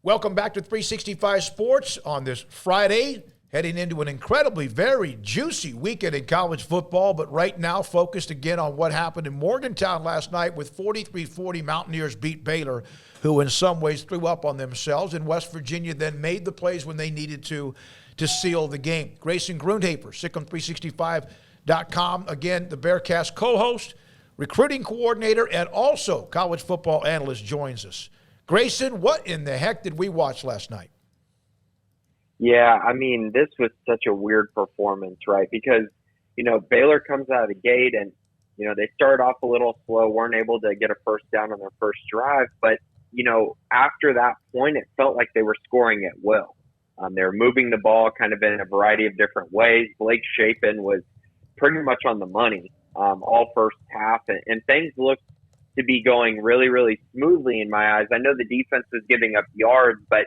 Welcome back to 365 Sports on this Friday, heading into an incredibly, very juicy weekend in college football, but right now focused again on what happened in Morgantown last night with 43-40 Mountaineers beat Baylor, who in some ways threw up on themselves, and West Virginia then made the plays when they needed to seal the game. Grayson Grundhoefer, Sic'Em365.com, again, the Bearcast co-host, recruiting coordinator, and also college football analyst joins us. Grayson, what in the heck did we watch last night? Yeah, I mean, this was such a weird performance, right? Because, Baylor comes out of the gate and, they started off a little slow, weren't able to get a first down on their first drive. But, after that point, it felt like they were scoring at will. They were moving the ball kind of in a variety of different ways. Blake Shapen was pretty much on the money all first half, and things looked to be going really, really smoothly in my eyes. I know the defense was giving up yards, but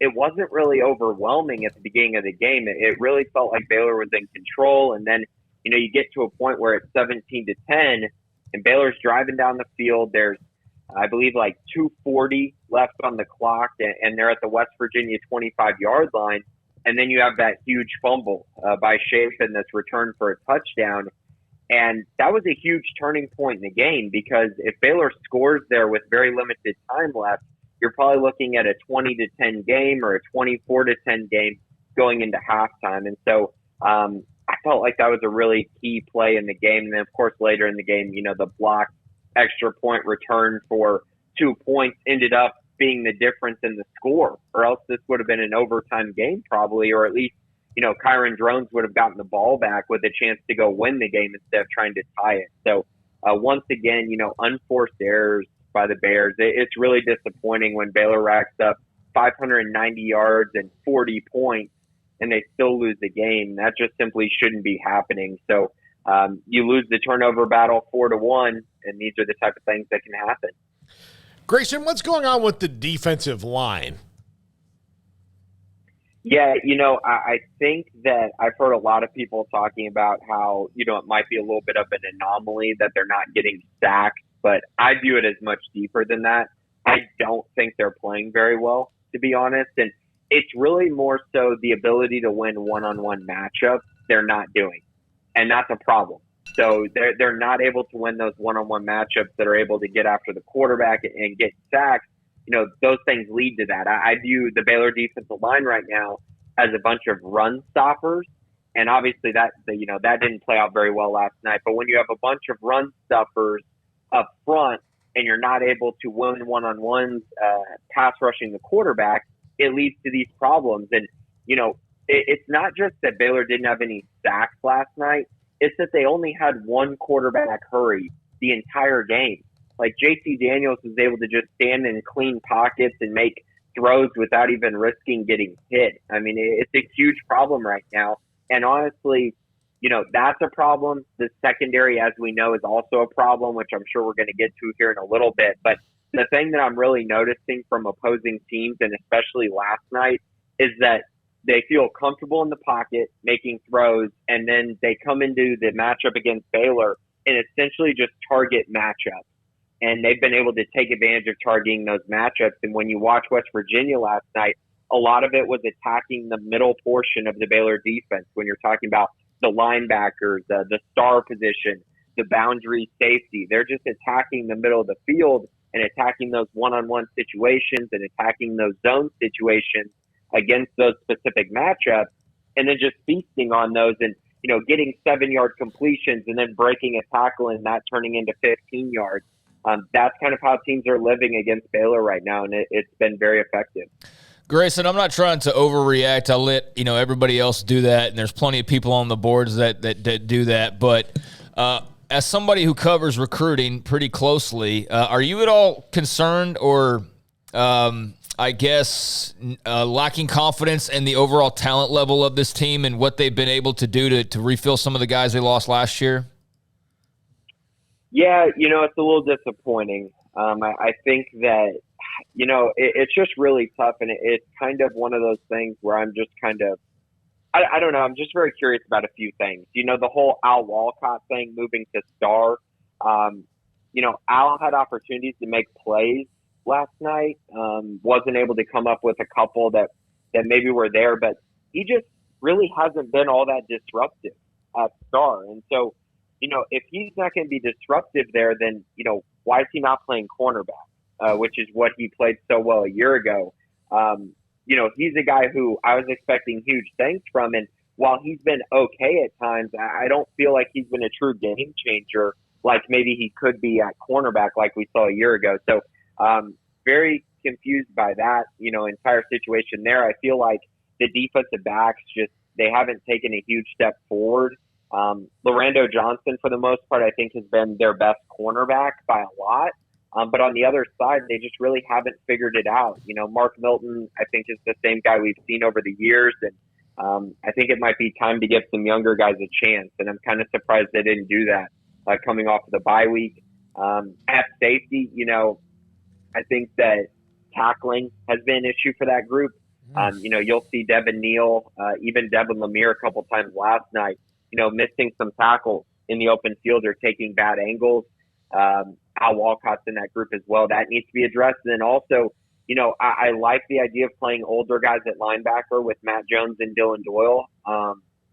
it wasn't really overwhelming at the beginning of the game. It really felt like Baylor was in control. And then, you get to a point where it's 17-10 and Baylor's driving down the field. There's, I believe, like 2:40 left on the clock, and they're at the West Virginia 25-yard line. And then you have that huge fumble by Shapen that's returned for a touchdown. And that was a huge turning point in the game, because if Baylor scores there with very limited time left, you're probably looking at a 20-10 game or a 24-10 game going into halftime. And so I felt like that was a really key play in the game. And then, of course, later in the game, the blocked extra point return for 2 points ended up being the difference in the score, or else this would have been an overtime game probably, or at least Kyron Drones would have gotten the ball back with a chance to go win the game instead of trying to tie it. So once again, unforced errors by the Bears. It's really disappointing when Baylor racks up 590 yards and 40 points and they still lose the game. That just simply shouldn't be happening. So you lose the turnover battle 4-1, and these are the type of things that can happen. Grayson, what's going on with the defensive line? Yeah, I think that I've heard a lot of people talking about how, it might be a little bit of an anomaly that they're not getting sacked, but I view it as much deeper than that. I don't think they're playing very well, to be honest, and it's really more so the ability to win one-on-one matchups they're not doing, and that's a problem. So they're not able to win those one-on-one matchups that are able to get after the quarterback and get sacks. Those things lead to that. I view the Baylor defensive line right now as a bunch of run stoppers. And obviously that didn't play out very well last night. But when you have a bunch of run stuffers up front and you're not able to win one-on-ones, pass rushing the quarterback, it leads to these problems. And, it's not just that Baylor didn't have any sacks last night. It's that they only had one quarterback hurry the entire game. Like J.C. Daniels was able to just stand in clean pockets and make throws without even risking getting hit. I mean, it's a huge problem right now. And honestly, that's a problem. The secondary, as we know, is also a problem, which I'm sure we're going to get to here in a little bit. But the thing that I'm really noticing from opposing teams, and especially last night, is that they feel comfortable in the pocket making throws, and then they come into the matchup against Baylor and essentially just target matchups. And they've been able to take advantage of targeting those matchups. And when you watch West Virginia last night, a lot of it was attacking the middle portion of the Baylor defense. When you're talking about the linebackers, the star position, the boundary safety, they're just attacking the middle of the field and attacking those one-on-one situations and attacking those zone situations against those specific matchups, and then just feasting on those and, getting 7-yard completions and then breaking a tackle and that turning into 15 yards. That's kind of how teams are living against Baylor right now, and it's been very effective. Grayson, I'm not trying to overreact. I'll let everybody else do that, and there's plenty of people on the boards that do that. But as somebody who covers recruiting pretty closely, are you at all concerned or lacking confidence in the overall talent level of this team and what they've been able to do to refill some of the guys they lost last year? Yeah, it's a little disappointing. I think that, it's just really tough, and it's kind of one of those things where I'm just kind of, I don't know, I'm just very curious about a few things. The whole Al Walcott thing moving to star, Al had opportunities to make plays last night. Wasn't able to come up with a couple that maybe were there, but he just really hasn't been all that disruptive at star. And so, if he's not going to be disruptive there, then, why is he not playing cornerback, which is what he played so well a year ago? He's a guy who I was expecting huge things from. And while he's been okay at times, I don't feel like he's been a true game changer like maybe he could be at cornerback like we saw a year ago. So very confused by that, entire situation there. I feel like the defensive backs they haven't taken a huge step forward. Lorando Johnson, for the most part, I think has been their best cornerback by a lot. But on the other side, they just really haven't figured it out. Mark Milton, I think, is the same guy we've seen over the years. And I think it might be time to give some younger guys a chance. And I'm kind of surprised they didn't do that coming off of the bye week. At safety, I think that tackling has been an issue for that group. You'll see Devin Neal, even Devin Lemire a couple times last night, missing some tackles in the open field or taking bad angles. Al Walcott's in that group as well. That needs to be addressed. And then also, I like the idea of playing older guys at linebacker with Matt Jones and Dylan Doyle.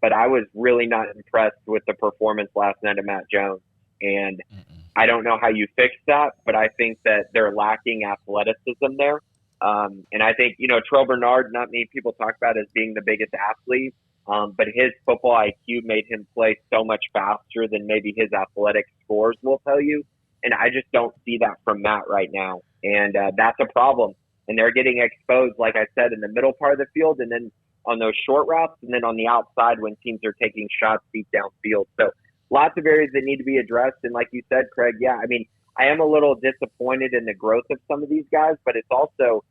But I was really not impressed with the performance last night of Matt Jones. And I don't know how you fix that, but I think that they're lacking athleticism there. And I think, Terrell Bernard, not many people talk about as being the biggest athlete, but his football IQ made him play so much faster than maybe his athletic scores will tell you. And I just don't see that from Matt right now. And that's a problem. And they're getting exposed, like I said, in the middle part of the field and then on those short routes and then on the outside when teams are taking shots deep downfield. So lots of areas that need to be addressed. And like you said, Craig, I am a little disappointed in the growth of some of these guys, but it's also,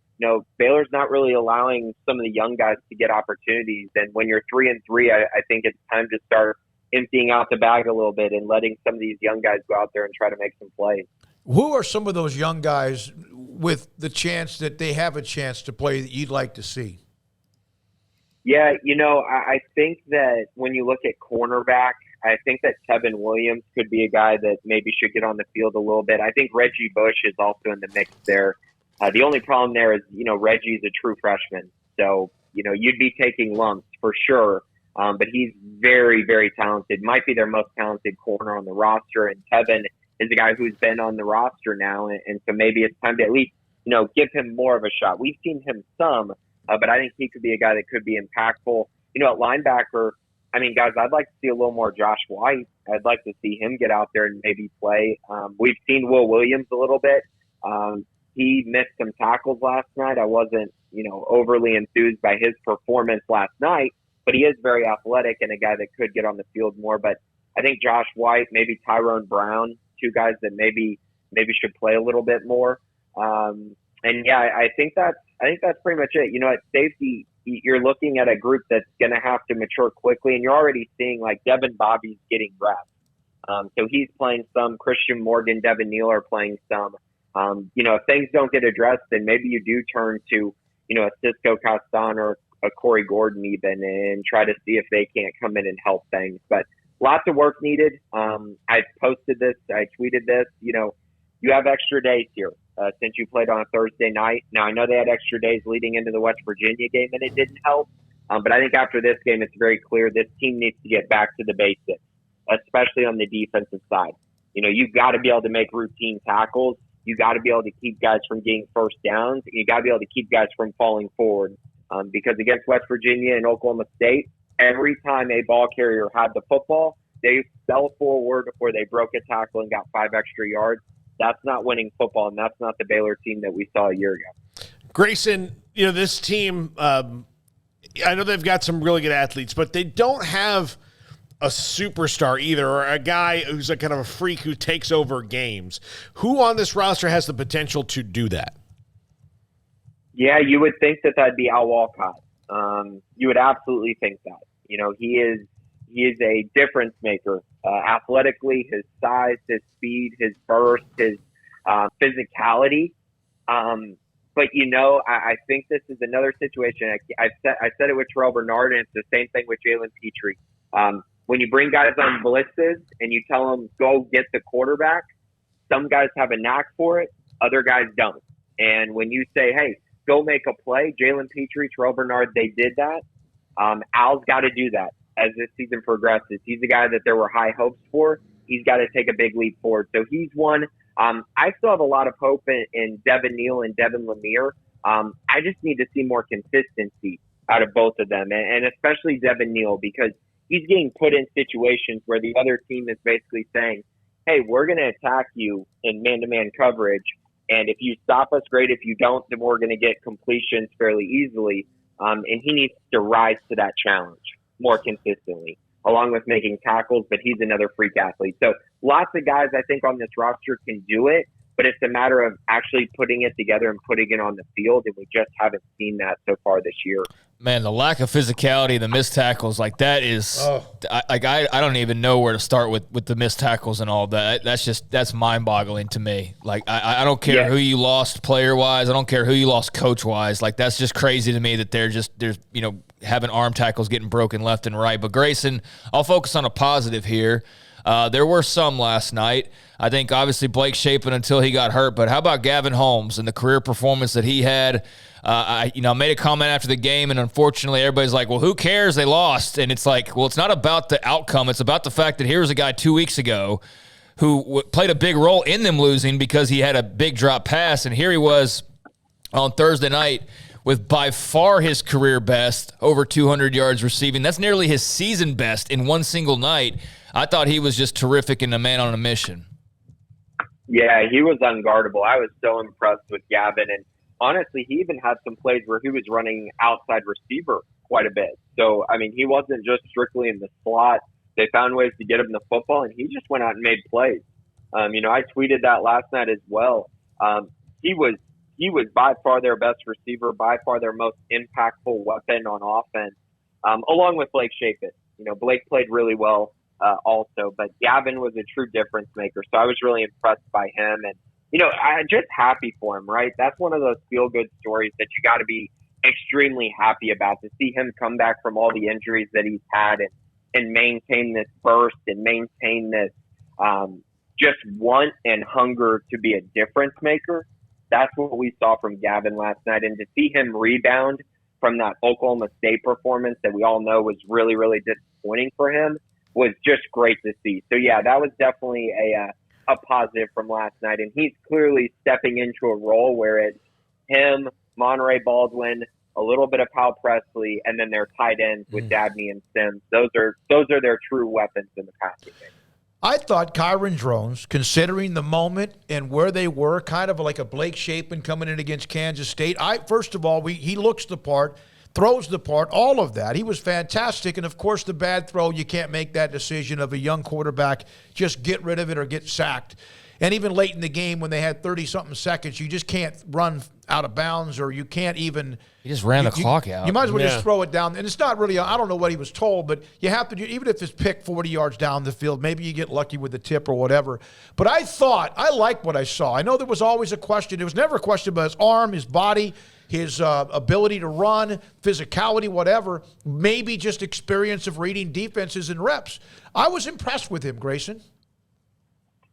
Baylor's not really allowing some of the young guys to get opportunities. And when you're 3-3, I think it's time to start emptying out the bag a little bit and letting some of these young guys go out there and try to make some plays. Who are some of those young guys with the chance that they have a chance to play that you'd like to see? Yeah, I think that when you look at cornerback, I think that Tevin Williams could be a guy that maybe should get on the field a little bit. I think Reggie Bush is also in the mix there. The only problem there is, Reggie's a true freshman. So, you'd be taking lumps for sure. But he's very, very talented. Might be their most talented corner on the roster. And Tevin is a guy who's been on the roster now. And so maybe it's time to at least, give him more of a shot. We've seen him some, but I think he could be a guy that could be impactful. At linebacker, guys, I'd like to see a little more Josh White. I'd like to see him get out there and maybe play. We've seen Will Williams a little bit. He missed some tackles last night. I wasn't, overly enthused by his performance last night, but he is very athletic and a guy that could get on the field more. But I think Josh White, maybe Tyrone Brown, two guys that maybe should play a little bit more. I think that's pretty much it. At safety, you're looking at a group that's going to have to mature quickly, and you're already seeing like Devin Bobby's getting reps. So he's playing some. Christian Morgan, Devin Neal are playing some. If things don't get addressed, then maybe you do turn to, a Cisco Castan or a Corey Gordon even and try to see if they can't come in and help things. But lots of work needed. I posted this. I tweeted this. You have extra days here since you played on a Thursday night. Now, I know they had extra days leading into the West Virginia game, and it didn't help. But I think after this game, it's very clear this team needs to get back to the basics, especially on the defensive side. You've got to be able to make routine tackles. You got to be able to keep guys from getting first downs. You got to be able to keep guys from falling forward. Because against West Virginia and Oklahoma State, every time a ball carrier had the football, they fell forward or they broke a tackle and got 5 extra yards. That's not winning football, and that's not the Baylor team that we saw a year ago. Grayson, this team, I know they've got some really good athletes, but they don't have a superstar either, or a guy who's a kind of a freak who takes over games. Who on this roster has the potential to do that? Yeah, you would think that that'd be Al Walcott. You would absolutely think that. He is a difference maker. Athletically, his size, his speed, his burst, his physicality. But I think this is another situation. I said it with Terrell Bernard, and it's the same thing with Jalen Petrie. When you bring guys on blitzes and you tell them go get the quarterback, some guys have a knack for it, other guys don't. And when you say, hey, go make a play, Jalen Petrie, Terrell Bernard, they did that. Al's got to do that as this season progresses. He's a guy that there were high hopes for. He's got to take a big leap forward. So he's one. I still have a lot of hope in Devin Neal and Devin Lemire. I just need to see more consistency out of both of them, and especially Devin Neal, because he's getting put in situations where the other team is basically saying, hey, we're going to attack you in man-to-man coverage, and if you stop us, great. If you don't, then we're going to get completions fairly easily. And he needs to rise to that challenge more consistently, along with making tackles, but he's another freak athlete. So lots of guys I think on this roster can do it, but it's a matter of actually putting it together and putting it on the field, and we just haven't seen that so far this year. Man, the lack of physicality, the missed tackles, like that is I don't even know where to start with the missed tackles and all that. That's mind-boggling to me. Like I don't care who you lost player-wise. I don't care who you lost coach-wise. Like that's just crazy to me that there's having arm tackles getting broken left and right. But Grayson, I'll focus on a positive here. There were some last night. I think obviously Blake Shapen until he got hurt, but how about Gavin Holmes and the career performance that he had? I made a comment after the game, and unfortunately everybody's like, well, who cares? They lost. And it's like, well, it's not about the outcome. It's about the fact that here's a guy 2 weeks ago who played a big role in them losing because he had a big drop pass, and here he was on Thursday night with by far his career best, over 200 yards receiving. That's nearly his season best in one single night. I thought he was just terrific and a man on a mission. Yeah, he was unguardable. I was so impressed with Gavin. And honestly, he even had some plays where he was running outside receiver quite a bit. So, I mean, he wasn't just strictly in the slot. They found ways to get him the football, and he just went out and made plays. I tweeted that last night as well. He was by far their best receiver, by far their most impactful weapon on offense, along with Blake Shapen. Blake played really well also, but Gavin was a true difference maker. So I was really impressed by him, and I'm just happy for him, right? That's one of those feel-good stories that you got to be extremely happy about, to see him come back from all the injuries that he's had and maintain this burst and maintain this just want and hunger to be a difference maker. That's what we saw from Gavin last night. And to see him rebound from that Oklahoma State performance that we all know was really, really disappointing for him was just great to see. So, yeah, that was definitely a positive from last night. And he's clearly stepping into a role where it's him, Monterey Baldwin, a little bit of Powell Presley, and then their tight ends with Dabney and Sims. Those are their true weapons in the passing game. I thought Kyron Drones, considering the moment and where they were, kind of like a Blake Shapen coming in against Kansas State. First of all, he looks the part, throws the part, all of that. He was fantastic. And, of course, the bad throw, you can't make that decision of a young quarterback, just get rid of it or get sacked. And even late in the game when they had 30-something seconds, you just can't run out of bounds, or you can't even – He just ran the clock out. You might as well just throw it down. And it's not really – I don't know what he was told, but you have to do – even if it's picked 40 yards down the field, maybe you get lucky with the tip or whatever. But I liked what I saw. I know there was always a question. There was never a question about his arm, his body, his ability to run, physicality, whatever, maybe just experience of reading defenses and reps. I was impressed with him, Grayson.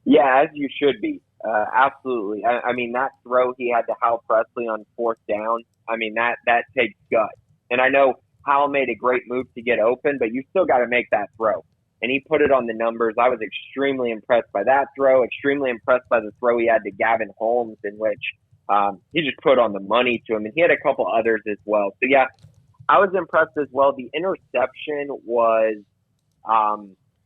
Yeah, as you should be. Absolutely. I mean, that throw he had to Hal Presley on fourth down, I mean, that takes guts. And I know Hal made a great move to get open, but you still got to make that throw. And he put it on the numbers. I was extremely impressed by that throw, extremely impressed by the throw he had to Gavin Holmes, in which he just put on the money to him. And he had a couple others as well. So, yeah, I was impressed as well. The interception was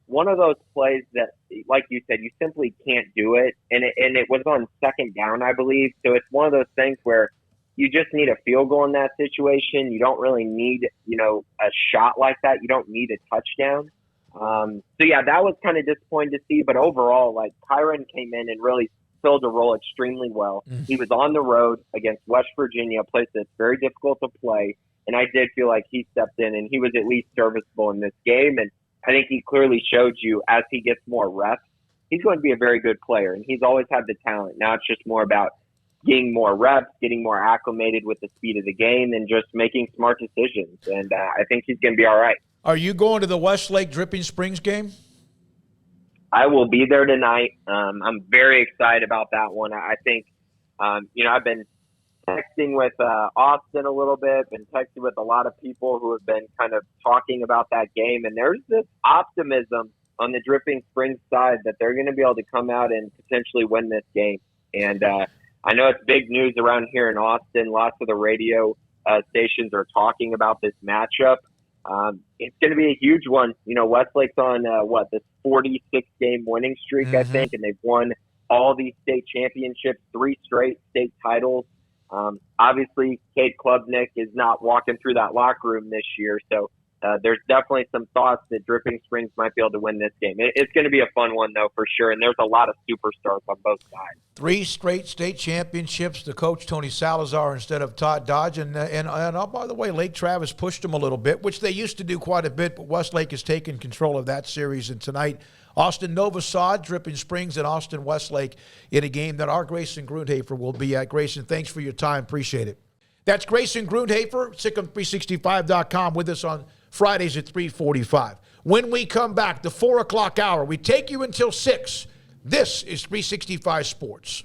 one of those plays that, like you said, you simply can't do it. And it was on second down, I believe. So it's one of those things where you just need a field goal in that situation. You don't really need, a shot like that. You don't need a touchdown. So, yeah, that was kind of disappointing to see. But overall, Kyron came in and really filled a role extremely well. He was on the road against West Virginia, a place that's very difficult to play. And I did feel like he stepped in and he was at least serviceable in this game. And I think he clearly showed you, as he gets more reps, he's going to be a very good player. And he's always had the talent. Now it's just more about getting more reps, getting more acclimated with the speed of the game, and just making smart decisions. And I think he's going to be all right. Are you going to the Westlake Dripping Springs game? I will be there tonight. I'm very excited about that one. I think, I've been texting with Austin a little bit, been texting with a lot of people who have been kind of talking about that game. And there's this optimism on the Dripping Springs side that they're going to be able to come out and potentially win this game. And I know it's big news around here in Austin. Lots of the radio stations are talking about this matchup. It's going to be a huge one. You know, Westlake's on, this 46-game winning streak, I think, and they've won all these state championships, 3 straight state titles. Obviously, Kate Klubnik is not walking through that locker room this year, so there's definitely some thoughts that Dripping Springs might be able to win this game. It's going to be a fun one, though, for sure, and there's a lot of superstars on both sides. 3 straight state championships. The coach, Tony Salazar, instead of Todd Dodge. And oh, by the way, Lake Travis pushed them a little bit, which they used to do quite a bit, but Westlake has taken control of that series. And tonight, Austin Novosad, Dripping Springs, and Austin Westlake in a game that our Grayson Grundhoefer will be at. Grayson, thanks for your time. Appreciate it. That's Grayson Grundhoefer, Sic'Em365.com, with us on Fridays at 3:45. When we come back, the 4 o'clock hour, we take you until 6. This is 365 Sports.